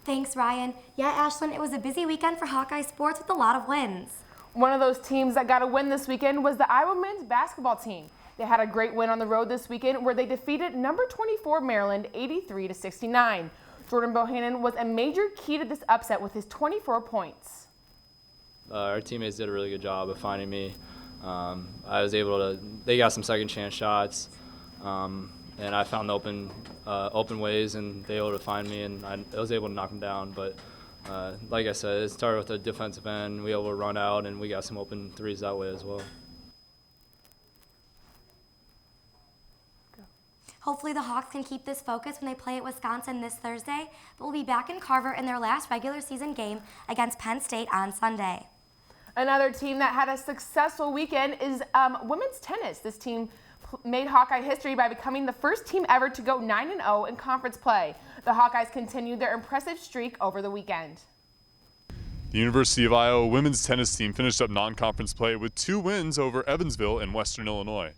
Thanks, Ryan. Yeah, Ashlyn, it was a busy weekend for Hawkeye sports with a lot of wins. One of those teams that got a win this weekend was the Iowa men's basketball team. They had a great win on the road this weekend where they defeated number 24 Maryland 83-69. Jordan Bohannon was a major key to this upset with his 24 points. Our teammates did a really good job of finding me. I was able to, they got some second chance shots, and I found the open ways, and they were able to find me, and I was able to knock them down. But like I said, it started with the defensive end. We were able to run out, and we got some open threes that way as well. Hopefully the Hawks can keep this focus when they play at Wisconsin this Thursday, but will be back in Carver in their last regular season game against Penn State on Sunday. Another team that had a successful weekend is women's tennis. This team made Hawkeye history by becoming the first team ever to go 9-0 in conference play. The Hawkeyes continued their impressive streak over the weekend. The University of Iowa women's tennis team finished up non-conference play with 2 wins over Evansville and Western Illinois.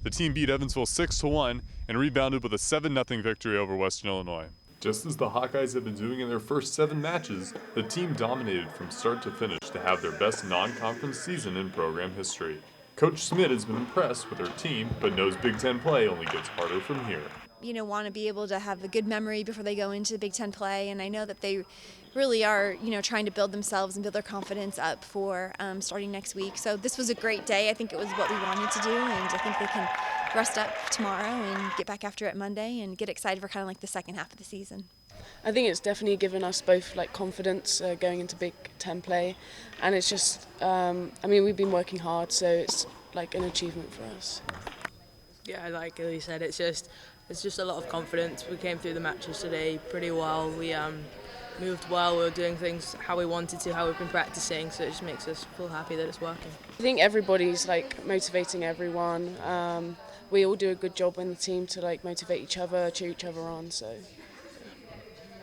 The team beat Evansville 6-1 and rebounded with a 7-0 victory over Western Illinois. Just as the Hawkeyes have been doing in their first 7 matches, the team dominated from start to finish to have their best non-conference season in program history. Coach Smith has been impressed with her team, but knows Big Ten play only gets harder from here. Want to be able to have a good memory before they go into the Big Ten play, and I know that they really are, trying to build themselves and build their confidence up for starting next week. So this was a great day. I think it was what we wanted to do, and I think they can rest up tomorrow and get back after it Monday and get excited for kind of like the second half of the season. I think it's definitely given us both confidence going into Big Ten play, and it's just, we've been working hard, so it's like an achievement for us. Yeah, like Ellie said, it's just a lot of confidence. We came through the matches today pretty well. We moved well. We were doing things how we wanted to, how we've been practicing. So it just makes us feel happy that it's working. I think everybody's motivating everyone. We all do a good job in the team to motivate each other, cheer each other on. So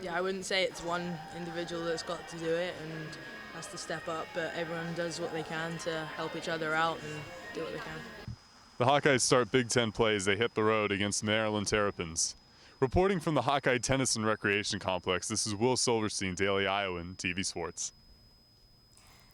yeah, I wouldn't say it's one individual that's got to do it and has to step up, but everyone does what they can to help each other out and do what they can. The Hawkeyes start Big Ten play as they hit the road against Maryland Terrapins. Reporting from the Hawkeye Tennis and Recreation Complex, this is Will Silverstein, Daily Iowan, TV Sports.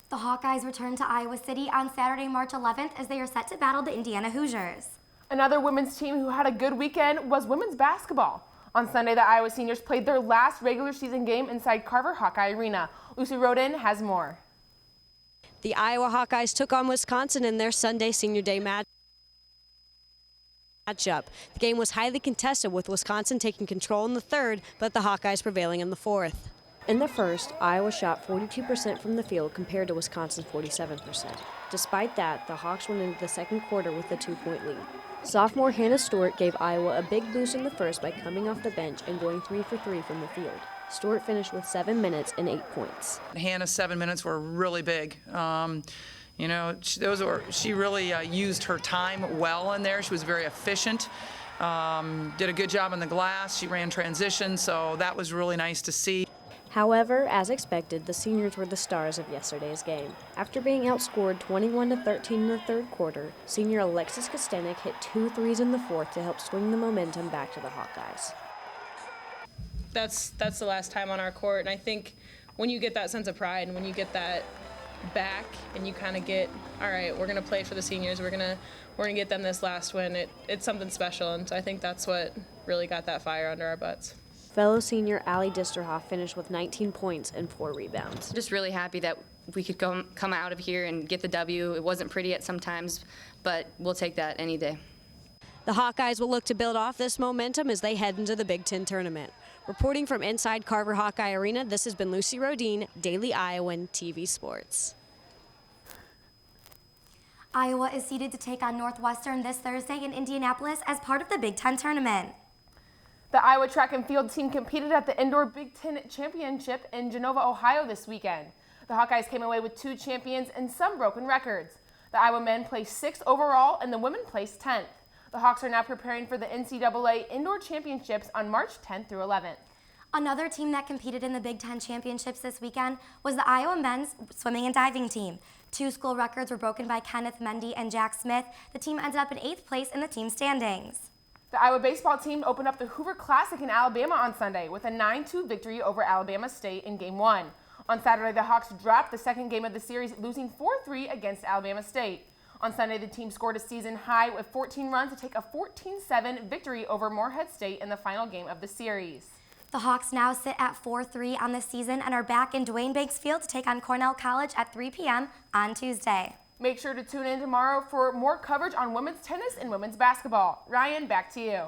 The Hawkeyes return to Iowa City on Saturday, March 11th as they are set to battle the Indiana Hoosiers. Another women's team who had a good weekend was women's basketball. On Sunday, the Iowa seniors played their last regular season game inside Carver Hawkeye Arena. Lucy Rodin has more. The Iowa Hawkeyes took on Wisconsin in their Sunday Senior Day matchup. The game was highly contested, with Wisconsin taking control in the third, but the Hawkeyes prevailing in the fourth. In the first, Iowa shot 42% from the field compared to Wisconsin's 47%. Despite that, the Hawks went into the second quarter with a 2-point lead. Sophomore Hannah Stewart gave Iowa a big boost in the first by coming off the bench and going 3 for 3 from the field. Stewart finished with 7 minutes and 8 points. Hannah's 7 minutes were really big. She really used her time well in there. She was very efficient, did a good job on the glass. She ran transition, so that was really nice to see. However, as expected, the seniors were the stars of yesterday's game. After being outscored 21-13 in the third quarter, senior Alexis Kostenik hit 2 threes in the fourth to help swing the momentum back to the Hawkeyes. That's the last time on our court, and I think when you get that sense of pride and when you get that back and you kind of get, all right, we're going to play for the seniors, we're gonna get them this last win, it's something special, and so I think that's what really got that fire under our butts. Fellow senior Allie Disterhoff finished with 19 points and 4 rebounds. Just really happy that we could come out of here and get the W. It wasn't pretty at some times, but we'll take that any day. The Hawkeyes will look to build off this momentum as they head into the Big Ten tournament. Reporting from inside Carver Hawkeye Arena, this has been Lucy Rodin, Daily Iowan, TV Sports. Iowa is seeded to take on Northwestern this Thursday in Indianapolis as part of the Big Ten tournament. The Iowa track and field team competed at the Indoor Big Ten Championship in Genova, Ohio this weekend. The Hawkeyes came away with 2 champions and some broken records. The Iowa men placed 6th overall and the women placed 10th. The Hawks are now preparing for the NCAA Indoor Championships on March 10th through 11th. Another team that competed in the Big Ten Championships this weekend was the Iowa men's swimming and diving team. 2 school records were broken by Kenneth Mendy and Jack Smith. The team ended up in 8th place in the team standings. The Iowa baseball team opened up the Hoover Classic in Alabama on Sunday with a 9-2 victory over Alabama State in Game 1. On Saturday, the Hawks dropped the second game of the series, losing 4-3 against Alabama State. On Sunday, the team scored a season high with 14 runs to take a 14-7 victory over Morehead State in the final game of the series. The Hawks now sit at 4-3 on the season and are back in Dwayne Banks Field to take on Cornell College at 3 p.m. on Tuesday. Make sure to tune in tomorrow for more coverage on women's tennis and women's basketball. Ryan, back to you.